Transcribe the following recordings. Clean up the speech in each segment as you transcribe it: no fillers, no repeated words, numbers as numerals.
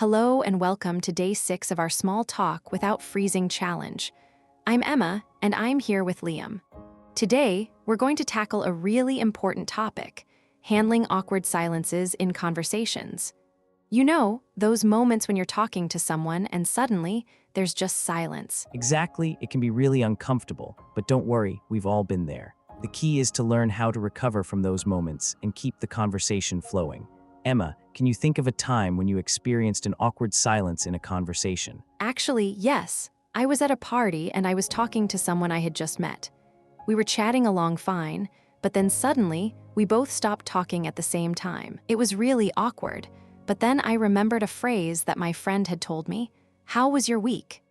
Hello and welcome to day 6 of our Small Talk Without Freezing challenge. I'm Emma, and I'm here with Liam. Today, we're going to tackle a really important topic: handling awkward silences in conversations. You know, those moments when you're talking to someone and suddenly there's just silence. Exactly, it can be really uncomfortable, but don't worry, we've all been there. The key is to learn how to recover from those moments and keep the conversation flowing. Emma, can you think of a time when you experienced an awkward silence in a conversation? Actually, yes. I was at a party and I was talking to someone I had just met. We were chatting along fine, but then suddenly, we both stopped talking at the same time. It was really awkward, but then I remembered a phrase that my friend had told me: "How was your week?"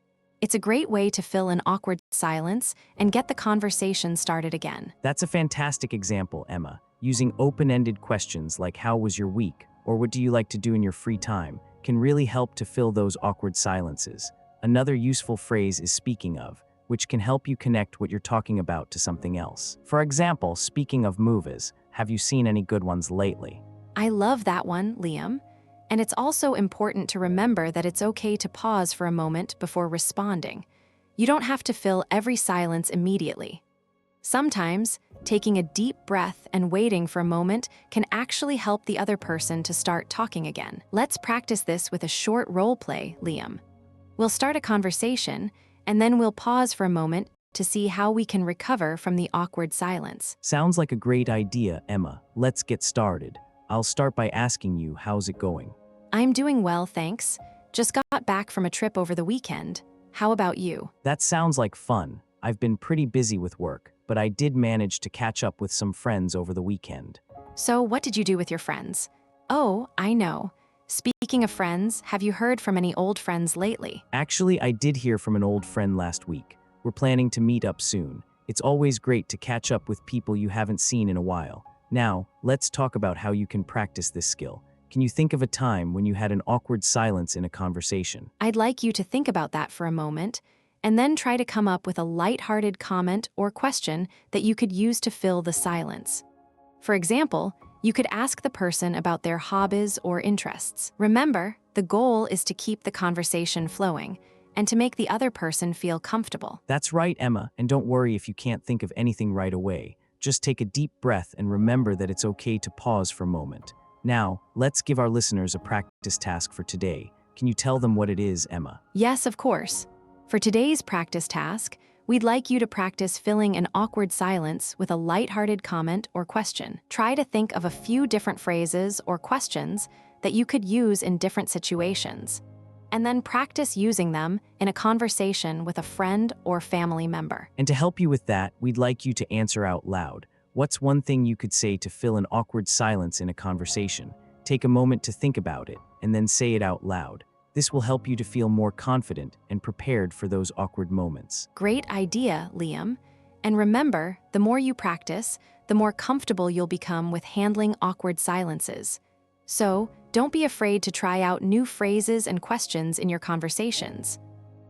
It's a great way to fill an awkward silence and get the conversation started again. That's a fantastic example, Emma. Using open-ended questions like "How was your week?" or "What do you like to do in your free time?" can really help to fill those awkward silences. Another useful phrase is "speaking of," which can help you connect what you're talking about to something else. For example, speaking of movies, have you seen any good ones lately? I love that one, Liam. And it's also important to remember that it's okay to pause for a moment before responding. You don't have to fill every silence immediately. Sometimes, taking a deep breath and waiting for a moment can actually help the other person to start talking again. Let's practice this with a short role play, Liam. We'll start a conversation, and then we'll pause for a moment to see how we can recover from the awkward silence. Sounds like a great idea, Emma. Let's get started. I'll start by asking you, how's it going? I'm doing well, thanks. Just got back from a trip over the weekend. How about you? That sounds like fun. I've been pretty busy with work, but I did manage to catch up with some friends over the weekend. So, what did you do with your friends? Oh, I know. Speaking of friends, have you heard from any old friends lately? Actually, I did hear from an old friend last week. We're planning to meet up soon. It's always great to catch up with people you haven't seen in a while. Now, let's talk about how you can practice this skill. Can you think of a time when you had an awkward silence in a conversation? I'd like you to think about that for a moment, and then try to come up with a lighthearted comment or question that you could use to fill the silence. For example, you could ask the person about their hobbies or interests. Remember, the goal is to keep the conversation flowing and to make the other person feel comfortable. That's right, Emma, and don't worry if you can't think of anything right away. Just take a deep breath and remember that it's okay to pause for a moment. Now, let's give our listeners a practice task for today. Can you tell them what it is, Emma? Yes, of course. For today's practice task, we'd like you to practice filling an awkward silence with a lighthearted comment or question. Try to think of a few different phrases or questions that you could use in different situations, and then practice using them in a conversation with a friend or family member. And to help you with that, we'd like you to answer out loud. What's one thing you could say to fill an awkward silence in a conversation? Take a moment to think about it, and then say it out loud. This will help you to feel more confident and prepared for those awkward moments. Great idea, Liam. And remember, the more you practice, the more comfortable you'll become with handling awkward silences. So, don't be afraid to try out new phrases and questions in your conversations.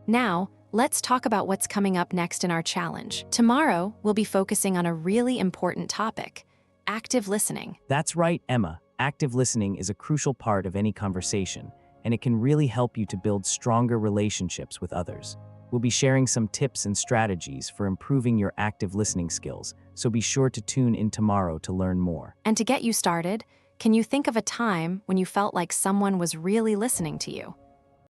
Now, let's talk about what's coming up next in our challenge. Tomorrow, we'll be focusing on a really important topic: active listening. That's right, Emma. Active listening is a crucial part of any conversation, and it can really help you to build stronger relationships with others. We'll be sharing some tips and strategies for improving your active listening skills, so be sure to tune in tomorrow to learn more. And to get you started, can you think of a time when you felt like someone was really listening to you?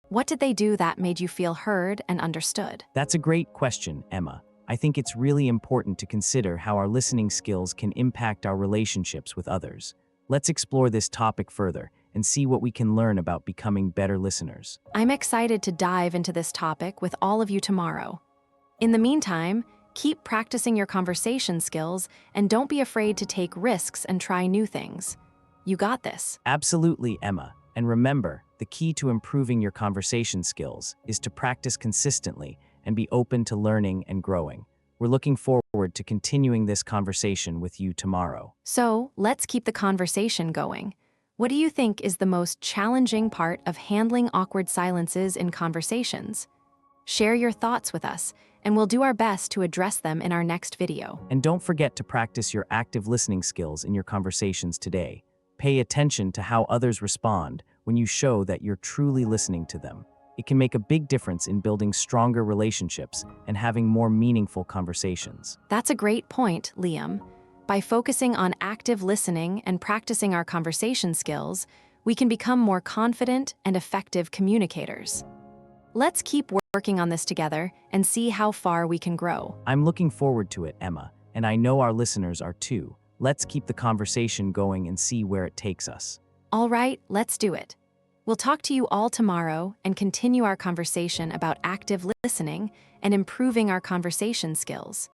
What did they do that made you feel heard and understood? That's a great question, Emma. I think it's really important to consider how our listening skills can impact our relationships with others. Let's explore this topic further and see what we can learn about becoming better listeners. I'm excited to dive into this topic with all of you tomorrow. In the meantime, keep practicing your conversation skills and don't be afraid to take risks and try new things. You got this. Absolutely, Emma. And remember, the key to improving your conversation skills is to practice consistently and be open to learning and growing. We're looking forward to continuing this conversation with you tomorrow. So, let's keep the conversation going. What do you think is the most challenging part of handling awkward silences in conversations? Share your thoughts with us, and we'll do our best to address them in our next video. And don't forget to practice your active listening skills in your conversations today. Pay attention to how others respond when you show that you're truly listening to them. It can make a big difference in building stronger relationships and having more meaningful conversations. That's a great point, Liam. By focusing on active listening and practicing our conversation skills, we can become more confident and effective communicators. Let's keep working on this together and see how far we can grow. I'm looking forward to it, Emma, and I know our listeners are too. Let's keep the conversation going and see where it takes us. All right, let's do it. We'll talk to you all tomorrow and continue our conversation about active listening and improving our conversation skills.